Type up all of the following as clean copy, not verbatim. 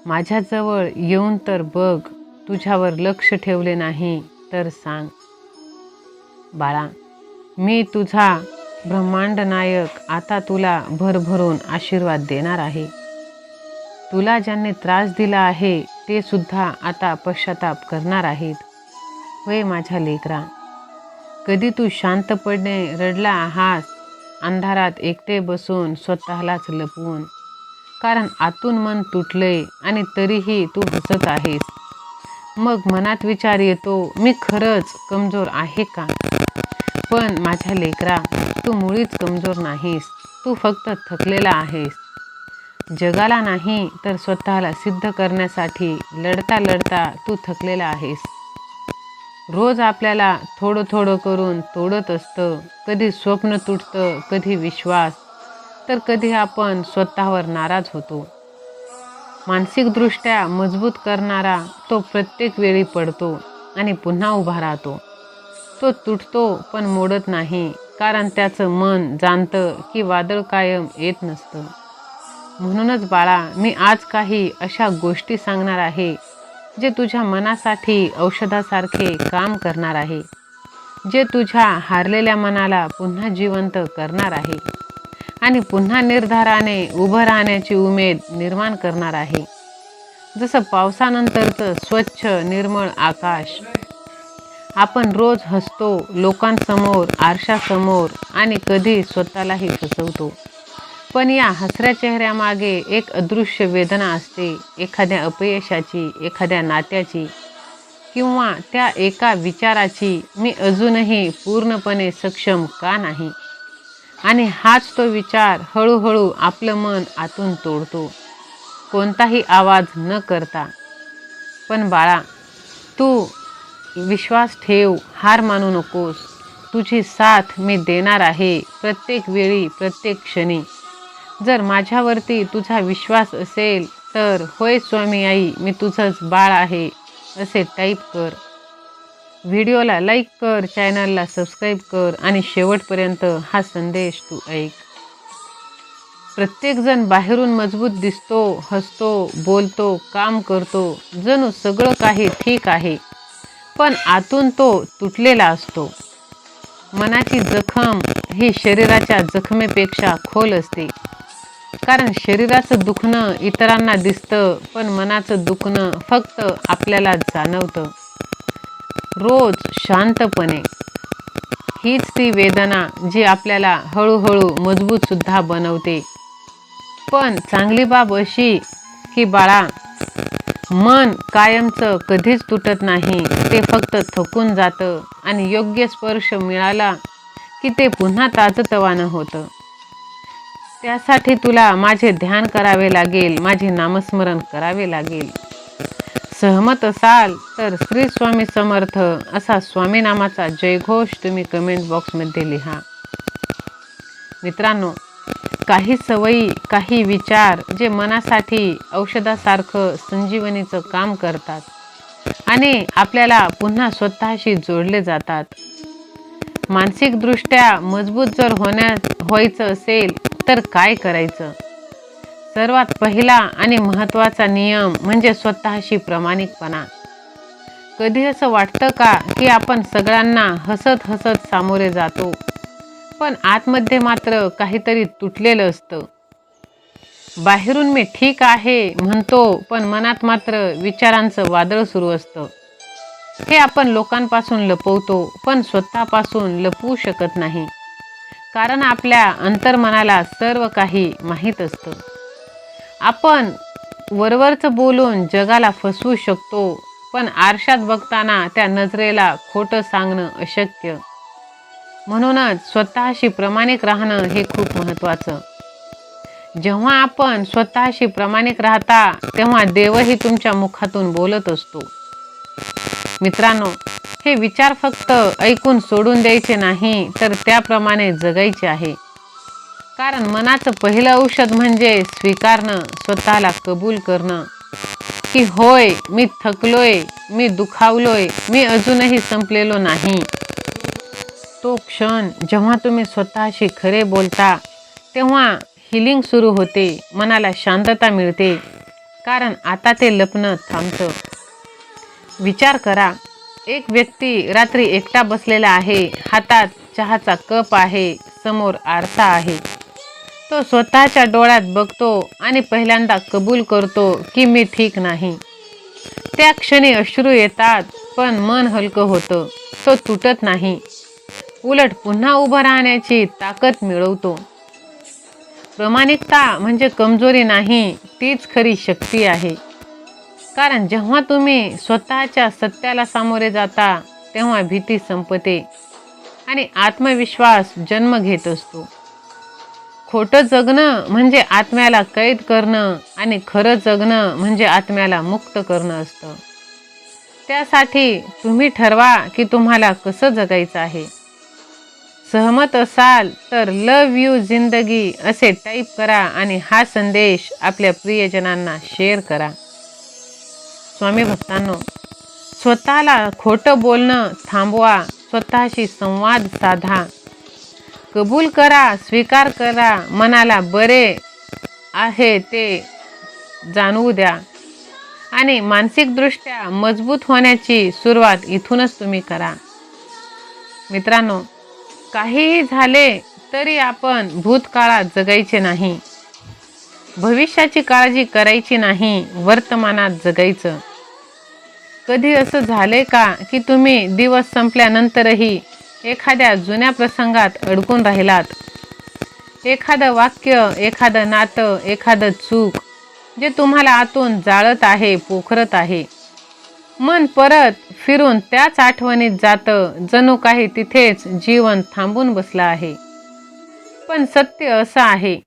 माझ्याजवळ येऊन तर बघ, तुझ्यावर लक्ष ठेवले नाही तर सांग. बाळा, मी तुझा ब्रह्मांड नायक आता तुला भरभरून आशीर्वाद देणार आहे. तुला ज्यांनी त्रास दिला आहे ते सुद्धा आता पश्चाताप करणार आहेत. होय माझ्या लेकरा, कधी तू शांतपणे रडला आहास, अंधारात एकटे बसून स्वतःलाच लपवून, कारण आतून मन तुटलंय आणि तरीही तू हसत आहेस. मग मनात विचार येतो, मी खरंच कमजोर आहे का? पण माझ्या लेकरा, तू मुळीच कमजोर नाहीस. तू फक्त थकलेला आहेस. जगाला नाही तर स्वतःला सिद्ध करण्यासाठी लढता लढता तू थकलेला आहेस. रोज आपल्याला थोडं थोडं करून तोडत असतं. कधी स्वप्न तुटतं, कधी विश्वास, तर कधी आपण स्वतःवर नाराज होतो. मानसिकदृष्ट्या मजबूत करणारा तो प्रत्येक वेळी पडतो आणि पुन्हा उभा राहतो. तो तुटतो पण मोडत नाही, कारण त्याचं मन जाणतं की वादळ कायम येत नसतं. म्हणूनच बाळा, मी आज काही अशा गोष्टी सांगणार आहे जे तुझ्या मनासाठी औषधासारखे काम करणार आहे, जे तुझ्या हारलेल्या मनाला पुन्हा जिवंत करणार आहे आणि पुन्हा निर्धाराने उभं राहण्याची उमेद निर्माण करणार आहे. जसं पावसानंतरचं स्वच्छ निर्मळ आकाश. आपण रोज हसतो लोकांसमोर, आरशासमोर आणि कधी स्वतःलाही फसवतो. पण या हसऱ्या चेहऱ्यामागे एक अदृश्य वेदना असते, एखाद्या अपयशाची, एखाद्या नात्याची, किंवा त्या एका विचाराची, मी अजूनही पूर्णपणे सक्षम का नाही. आणि हाच तो विचार हळूहळू आपलं मन आतून तोडतो, कोणताही आवाज न करता. पण बाळा, तू विश्वास ठेव, हार मानू नकोस. तुझी साथ मी देणार आहे, प्रत्येक वेळी, प्रत्येक क्षणी. जर माझ्यावरती तुझा विश्वास असेल तर होय स्वामी आई, मी तुझंच बाळ आहे असे टाईप कर. व्हिडिओला लाईक कर, चॅनलला सबस्क्राईब कर आणि शेवटपर्यंत हा संदेश तू ऐक. प्रत्येकजण बाहेरून मजबूत दिसतो, हसतो, बोलतो, काम करतो, जणू सगळं काही ठीक आहे, पण आतून तो तुटलेला असतो. मनाची जखम ही शरीराच्या जखमेपेक्षा खोल असते, कारण शरीराचं दुखणं इतरांना दिसतं, पण मनाचं दुखणं फक्त आपल्याला जाणवतं. रोज शांतपणे. हीच ती वेदना जी आपल्याला हळूहळू मजबूत सुद्धा बनवते. पण चांगली बाब अशी की बाळा, मन कायमचं कधीच तुटत नाही. ते फक्त थकून जातं आणि योग्य स्पर्श मिळाला की ते पुन्हा ताजंतवानं होतं. त्यासाठी तुला माझे ध्यान करावे लागेल, माझे नामस्मरण करावे लागेल. सहमत असाल तर श्री स्वामी समर्थ असा स्वामी नामाचा जयघोष तुम्ही कमेंट बॉक्समध्ये लिहा. मित्रांनो, काही सवयी, काही विचार जे मनासाठी औषधासारखं संजीवनीचं काम करतात आणि आपल्याला पुन्हा स्वतःशी जोडले जातात. मानसिकदृष्ट्या मजबूत जर व्हायचं असेल तर काय करायचं? सर्वात पहिला आणि महत्त्वाचा नियम म्हणजे स्वतःशी प्रामाणिकपणा. कधी असं वाटतं का की आपण सगळ्यांना हसत हसत सामोरे जातो, पण आतमध्ये मात्र काहीतरी तुटलेलं असतं. बाहेरून मी ठीक आहे म्हणतो, पण मनात मात्र विचारांचं वादळ सुरू असतं. हे आपण लोकांपासून लपवतो, पण स्वतःपासून लपवू शकत नाही, कारण आपल्या अंतर्मनाला सर्व काही माहीत असतं. आपण वरवरचं बोलून जगाला फसवू शकतो, पण आरशात बघताना त्या नजरेला खोटं सांगणं अशक्य. म्हणूनच स्वतःशी प्रामाणिक राहणं हे खूप महत्त्वाचं. जेव्हा आपण स्वतःशी प्रामाणिक राहता, तेव्हा देवही तुमच्या मुखातून बोलत असतो. मित्रांनो, हे विचार फक्त ऐकून सोडून द्यायचे नाही, तर त्याप्रमाणे जगायचे आहे. कारण मनाचं पहिलं औषध म्हणजे स्वीकारणं, स्वतःला कबूल करणं की होय, मी थकलोय, मी दुखावलोय, मी अजूनही संपलेलो नाही. तो क्षण जेव्हा तुम्ही स्वतःशी खरे बोलता, तेव्हा हिलिंग सुरू होते, मनाला शांतता मिळते कारण आता ते लपणं थांबतं. विचार करा, एक व्यक्ती रात्री एकटा बसलेला आहे, हातात चहाचा कप आहे, समोर आरसा आहे. तो स्वतःच्या डोळ्यात बघतो आणि पहिल्यांदा कबूल करतो की मी ठीक नाही. त्या क्षणी अश्रू येतात, पण मन हलकं होतं. तो तुटत नाही, उलट पुन्हा उभं राहण्याची ताकद मिळवतो. प्रामाणिकता म्हणजे कमजोरी नाही, तीच खरी शक्ती आहे. कारण जेव्हा तुम्ही स्वतःच्या सत्याला सामोरे जाता, तेव्हा भीती संपते आणि आत्मविश्वास जन्म घेत असतो. खोटं जगणं म्हणजे आत्म्याला कैद करणं आणि खरं जगणं म्हणजे आत्म्याला मुक्त करणं असतं. त्यासाठी तुम्ही ठरवा की तुम्हाला कसं जगायचं आहे. सहमत असाल तर लव यू जिंदगी असे टाईप करा आणि हा संदेश आपल्या प्रियजनांना शेअर करा. स्वामी भक्तांनो, स्वतःला खोटं बोलणं थांबवा, स्वतःशी संवाद साधा, कबूल करा, स्वीकार करा, मनाला बरे आहे ते जाणवू द्या आणि मानसिकदृष्ट्या मजबूत होण्याची सुरुवात इथूनच तुम्ही करा. मित्रांनो, काहीही झाले तरी आपण भूतकाळात जगायचे नाही, भविष्याची काळजी करायची नाही, वर्तमानात जगायचं. कधी असं झाले का की तुम्ही दिवस संपल्यानंतरही एखाद्या जुन्या प्रसंगात अडकून राहिलात? एखादं वाक्य, एखादं नातं, एखादं चूक जे तुम्हाला आतून जाळत आहे, पोखरत आहे. मन परत फिरून त्याच आठवणीत जातं, जणू काही तिथेच जीवन थांबून बसलं आहे. पण सत्य असं आहे,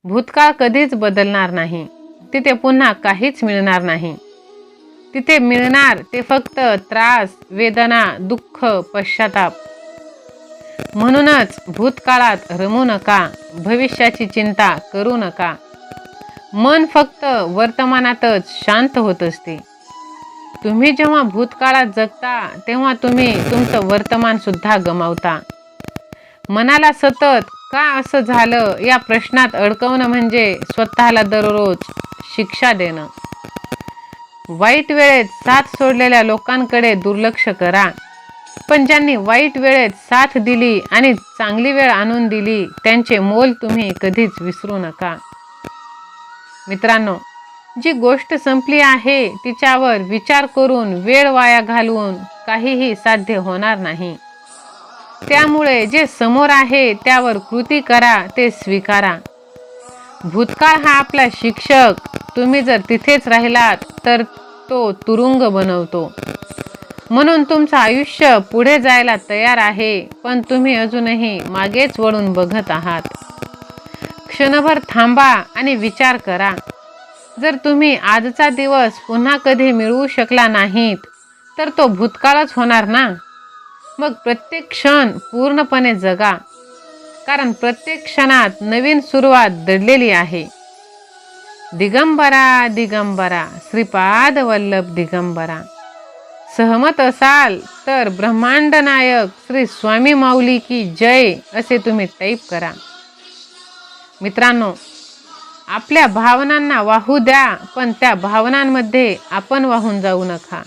भूतकाळ कधीच बदलणार नाही. तिथे पुन्हा काहीच मिळणार नाही. तिथे मिळणार ते फक्त त्रास, वेदना, दुःख, पश्चाताप. म्हणूनच भूतकाळात रमू नका, भविष्याची चिंता करू नका. मन फक्त वर्तमानातच शांत होत असते. तुम्ही जेव्हा भूतकाळात जगता तेव्हा तुम्ही तुमचं वर्तमान सुद्धा गमावता. मनाला सतत का असं झालं या प्रश्नात अडकवणं म्हणजे स्वतःला दररोज शिक्षा देणं. वाईट वेळेत साथ सोडलेल्या लोकांकडे दुर्लक्ष करा, पण ज्यांनी वाईट वेळेत साथ दिली आणि चांगली वेळ आणून दिली त्यांचे मोल तुम्ही कधीच विसरू नका. मित्रांनो, जी गोष्ट संपली आहे तिच्यावर विचार करून वेळ वाया घालवून काहीही साध्य होणार नाही. त्यामुळे जे समोर आहे त्यावर कृती करा, ते स्वीकारा. भूतकाळ हा आपला शिक्षक. तुम्ही जर तिथेच राहिलात तर तो तुरुंग बनवतो. म्हणून तुमचं आयुष्य पुढे जायला तयार आहे, पण तुम्ही अजूनही मागेच वळून बघत आहात. क्षणभर थांबा आणि विचार करा. जर तुम्ही आजचा दिवस पुन्हा कधी मिळवू शकला नाहीत तर तो भूतकाळच होणार ना. मग प्रत्येक क्षण पूर्णपणे जगा, कारण प्रत्येक क्षणात नवीन सुरुवात दडलेली आहे. दिगंबरा दिगंबरा श्रीपाद वल्लभ दिगंबरा. सहमत असाल तर ब्रह्मांड नायक श्री स्वामी माऊली की जय असे तुम्ही टाईप करा. मित्रांनो, आपल्या भावनांना वाहू द्या, पण त्या भावनांमध्ये आपण वाहून जाऊ नका.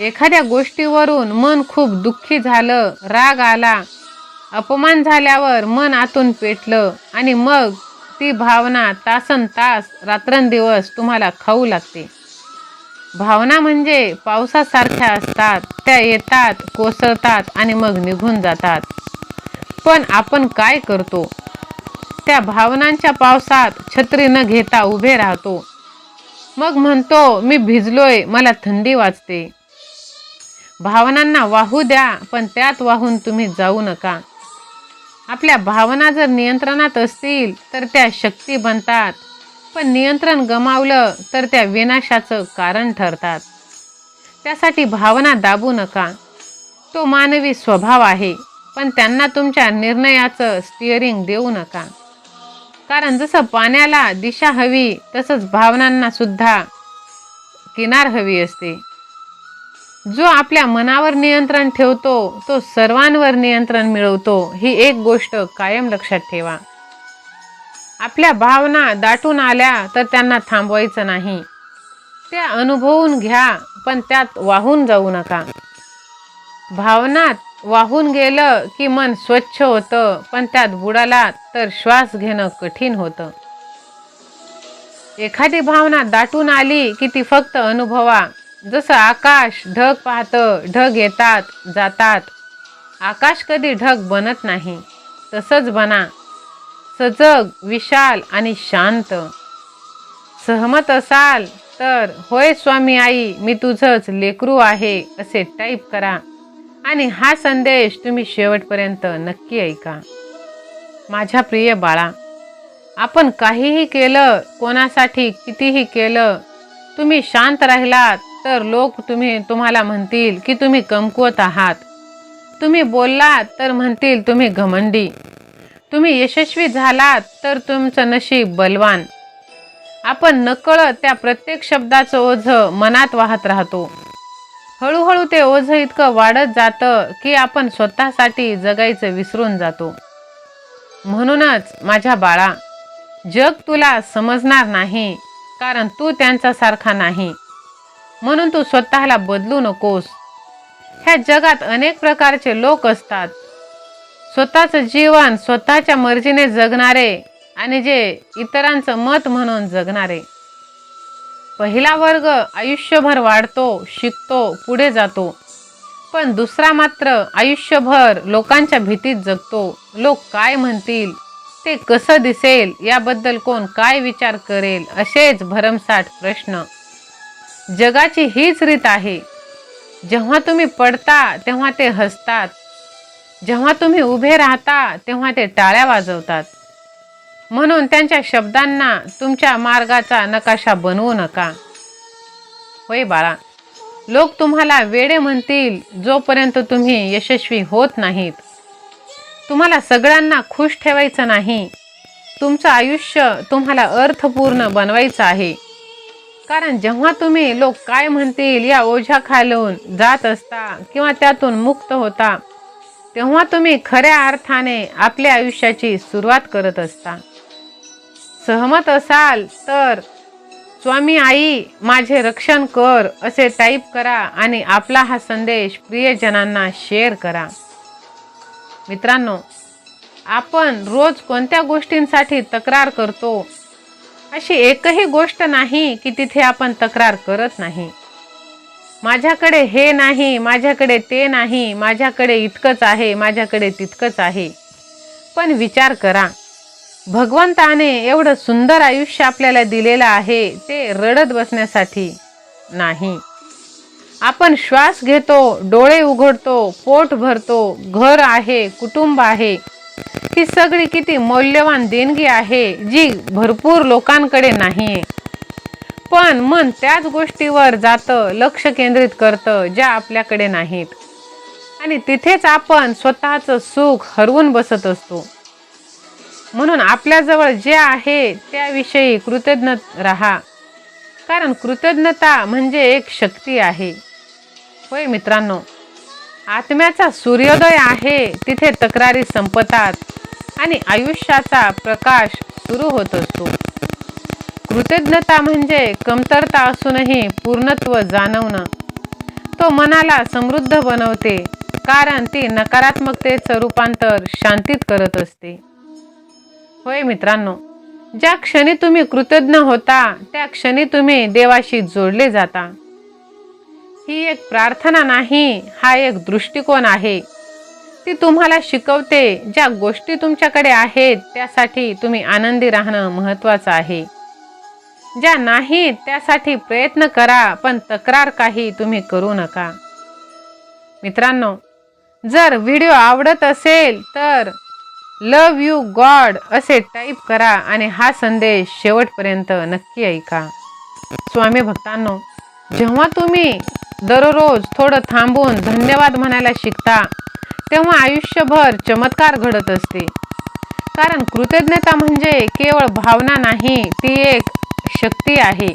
एखाद्या गोष्टीवरून मन खूप दुःखी झालं, राग आला, अपमान झाल्यावर मन आतून पेटलं आणि मग ती भावना तासनतास, रात्रंदिवस तुम्हाला खाऊ लागते. भावना म्हणजे पावसासारख्या असतात. त्या येतात, कोसळतात आणि मग निघून जातात. पण आपण काय करतो? त्या भावनांच्या पावसात छत्री न घेता उभे राहतो. मग म्हणतो, मी भिजलोय, मला थंडी वाजते. भावनांना वाहू द्या, पण त्यात वाहून तुम्ही जाऊ नका. आपल्या भावना जर नियंत्रणात असतील तर त्या शक्ती बनतात, पण नियंत्रण गमावलं तर त्या विनाशाचं कारण ठरतात. त्यासाठी भावना दाबू नका. तो मानवी स्वभाव आहे, पण त्यांना तुमच्या निर्णयाचं स्टिअरिंग देऊ नका. कारण जसं पाण्याला दिशा हवी तसंच भावनांना सुद्धा किनार हवी असते. जो आपल्या मनावर नियंत्रण ठेवतो तो सर्वांवर नियंत्रण मिळवतो. ही एक गोष्ट कायम लक्षात ठेवा. आपल्या भावना दाटून आल्या तर त्यांना थांबवायचं नाही. त्या अनुभवून घ्या, पण त्यात वाहून जाऊ नका. भावनात वाहून गेलं की मन स्वच्छ होतं, पण त्यात बुडाला तर श्वास घेणं कठीण होतं. एखादी भावना दाटून आली की ती फक्त अनुभवा. जसं आकाश ढग पाहतं, ढग येतात जातात. आकाश कधी ढग बनत नाही. तसंच बना, सजग, विशाल आणि शांत. सहमत असाल तर होय स्वामी आई, मी तुझंच लेकरू आहे असे टाईप करा आणि हा संदेश तुम्ही शेवटपर्यंत नक्की ऐका. माझ्या प्रिय बाळा, आपण काहीही केलं, कोणासाठी कितीही केलं, तुम्ही शांत राहिलात तर लोक तुम्हाला म्हणतील की तुम्ही कमकुवत आहात. तुम्ही बोललात तर म्हणतील तुम्ही घमंडी. तुम्ही यशस्वी झालात तर तुमचं नशीब बलवान. आपण नकळत त्या प्रत्येक शब्दाचं ओझं मनात वाहत राहतो. हळूहळू ते ओझं इतकं वाढत जातं की आपण स्वतःसाठी जगायचं विसरून जातो. म्हणूनच माझ्या बाळा, जग तुला समजणार नाही, कारण तू त्यांच्यासारखा नाही. म्हणून तू स्वतःला बदलू नकोस. ह्या जगात अनेक प्रकारचे लोक असतात. स्वतःचं जीवन स्वतःच्या मर्जीने जगणारे आणि जे इतरांचं मत म्हणून जगणारे. पहिला वर्ग आयुष्यभर वाढतो, शिकतो, पुढे जातो. पण दुसरा मात्र आयुष्यभर लोकांच्या भीतीत जगतो. लोक काय म्हणतील, ते कसं दिसेल, याबद्दल कोण काय विचार करेल, असेच भरमसाठ प्रश्न. जगाची हीच रीत आहे. जेव्हा तुम्ही पडता तेव्हा ते हसतात. जेव्हा तुम्ही उभे राहता तेव्हा ते टाळ्या वाजवतात. म्हणून त्यांच्या शब्दांना तुमच्या मार्गाचा नकाशा बनवू नका. होय बाळा, लोक तुम्हाला वेडे म्हणतील जोपर्यंत तुम्ही यशस्वी होत नाहीत. तुम्हाला सगळ्यांना खुश ठेवायचं नाही. तुमचं आयुष्य तुम्हाला अर्थपूर्ण बनवायचं आहे. कारण जेव्हा तुम्ही लोक काय म्हणतील या ओझ्याखालून जात असता किंवा त्यातून मुक्त होता, तेव्हा तुम्ही खऱ्या अर्थाने आपल्या आयुष्याची सुरुवात करत असता. सहमत असाल तर स्वामी आई, माझे रक्षण कर असे टाईप करा आणि आपला हा संदेश प्रियजनांना शेअर करा. मित्रांनो, आपण रोज कोणत्या गोष्टींसाठी तक्रार करतो? अशी एकही गोष्ट नाही की तिथे आपण तक्रार करत नाही. माझ्याकडे हे नाही, माझ्याकडे ते नाही, माझ्याकडे इतकंच आहे, माझ्याकडे तितकंच आहे. पण विचार करा, भगवंताने एवढं सुंदर आयुष्य आपल्याला दिलेलं आहे ते रडत बसण्यासाठी नाही. आपण श्वास घेतो, डोळे उघडतो, पोट भरतो, घर आहे, कुटुंब आहे. ही सगळी किती मौल्यवान देणगी आहे जी भरपूर लोकांकडे नाहीये. पण मन त्याच गोष्टीवर जातं, लक्ष केंद्रित करतं ज्या आपल्याकडे नाहीत. आणि तिथेच आपण स्वतःचं सुख हरवून बसत असतो. म्हणून आपल्याजवळ जे आहे त्याविषयी कृतज्ञ राहा. कारण कृतज्ञता म्हणजे एक शक्ती आहे. होय मित्रांनो, आत्म्याचा सूर्योदय आहे तिथे तक्रारी संपतात आणि आयुष्याचा प्रकाश सुरू होत असतो. कृतज्ञता म्हणजे कमतरता असूनही पूर्णत्व जाणवणं. तो मनाला समृद्ध बनवते, कारण ती नकारात्मकतेचं रूपांतर शांतीत करत असते. होय मित्रांनो, ज्या क्षणी तुम्ही कृतज्ञ होता त्या क्षणी तुम्ही देवाशी जोडले जाता. ही एक प्रार्थना नाही, हा एक दृष्टिकोन आहे. ती तुम्हाला शिकवते ज्या गोष्टी तुमच्याकडे आहेत त्यासाठी तुम्ही आनंदी राहणं महत्त्वाचं आहे. ज्या नाहीत त्यासाठी प्रयत्न करा, पण तक्रार काही तुम्ही करू नका. मित्रांनो, जर व्हिडिओ आवडत असेल तर लव यू गॉड असे टाईप करा आणि हा संदेश शेवटपर्यंत नक्की ऐका. स्वामी भक्तांनो, जेव्हा तुम्ही दररोज थोडं थांबून धन्यवाद म्हणायला शिकता तेव्हा आयुष्यभर चमत्कार घडत असते. कारण कृतज्ञता म्हणजे केवळ भावना नाही, ती एक शक्ती आहे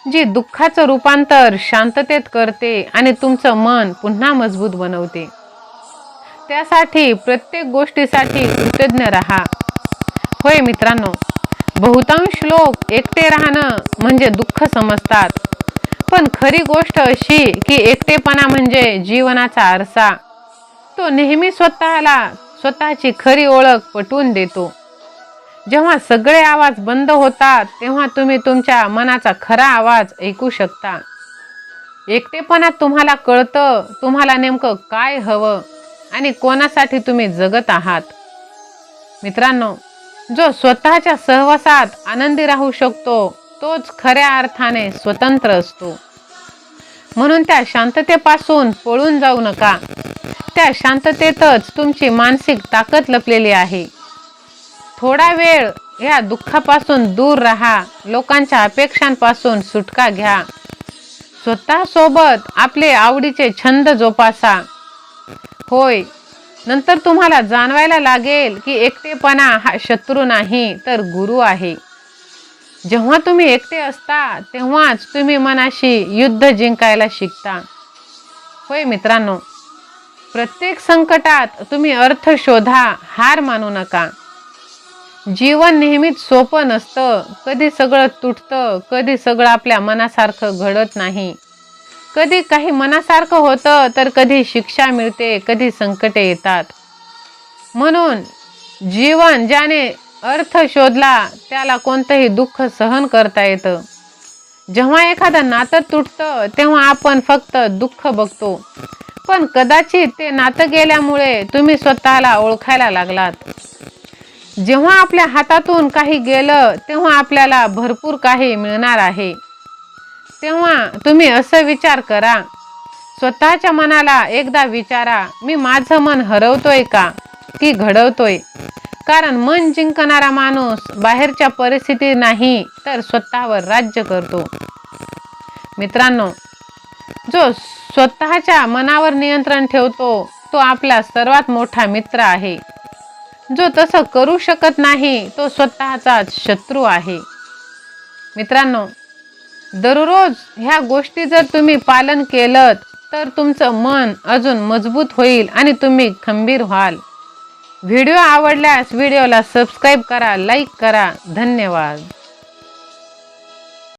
जी दुःखाचं रूपांतर शांततेत करते आणि तुमचं मन पुन्हा मजबूत बनवते. त्यासाठी प्रत्येक गोष्टीसाठी कृतज्ञ राहा. होय मित्रांनो, बहुतांश लोक एकटे राहणं म्हणजे दुःख समजतात, पण खरी गोष्ट अशी की एकटेपणा म्हणजे जीवनाचा आरसा. तो नेहमी स्वतःची खरी ओळख पटवून देतो. जेव्हा सगळे आवाज बंद होतात तेव्हा तुम्ही तुमच्या मनाचा खरा आवाज ऐकू शकता. एकटेपणात तुम्हाला कळतं तुम्हाला नेमकं काय हवं आणि कोणासाठी तुम्ही जगत आहात. मित्रांनो, जो स्वतःच्या सहवासात आनंदी राहू शकतो तोच खऱ्या अर्थाने स्वतंत्र असतो. म्हणून त्या शांततेपासून पळून जाऊ नका. त्या शांततेतच तुमची मानसिक ताकद लपलेली आहे. थोडा वेळ या दुःखापासून दूर राहा. लोकांच्या अपेक्षांपासून सुटका घ्या. स्वतःसोबत आपले आवडीचे छंद जोपासा. होय, नंतर तुम्हाला जाणवायला लागेल की एकटेपणा हा शत्रू नाही तर गुरु आहे. जेव्हा तुम्ही एकटे असता तेव्हाच तुम्ही मनाशी युद्ध जिंकायला शिकता. होय मित्रांनो, प्रत्येक संकटात तुम्ही अर्थ शोधा, हार मानू नका. जीवन नेहमीच सोपं नसतं. कधी सगळं तुटतं, कधी सगळं आपल्या मनासारखं घडत नाही. कधी काही मनासारखं होतं तर कधी शिक्षा मिळते, कधी संकटे येतात. म्हणून जीवन ज्याने अर्थ शोधला त्याला कोणतंही दुःख सहन करता येतं. जेव्हा एखादं नातं तुटतं तेव्हा आपण फक्त दुःख बघतो, पण कदाचित ते नातं गेल्यामुळे तुम्ही स्वतःला ओळखायला लागलात. जेव्हा आपल्या हातातून काही गेलं तेव्हा आपल्याला भरपूर काही मिळणार आहे. तेव्हा तुम्ही असं विचार करा, स्वतःच्या मनाला एकदा विचारा, मी माझं मन हरवतोय का की घडवतोय? कारण मन जिंकणारा माणूस बाहेरच्या परिस्थिती नाही तर स्वतःवर राज्य करतो. मित्रांनो, जो स्वतःच्या मनावर नियंत्रण ठेवतो तो आपला सर्वात मोठा मित्र आहे. जो तसं करू शकत नाही तो स्वतःचाच शत्रू आहे. मित्रांनो, दररोज ह्या गोष्टी जर तुम्ही पालन केलं तर तुमचं मन अजून मजबूत होईल आणि तुम्ही खंबीर व्हाल. व्हिडिओ आवडल्यास व्हिडिओला सबस्क्राईब करा, लाईक करा. धन्यवाद.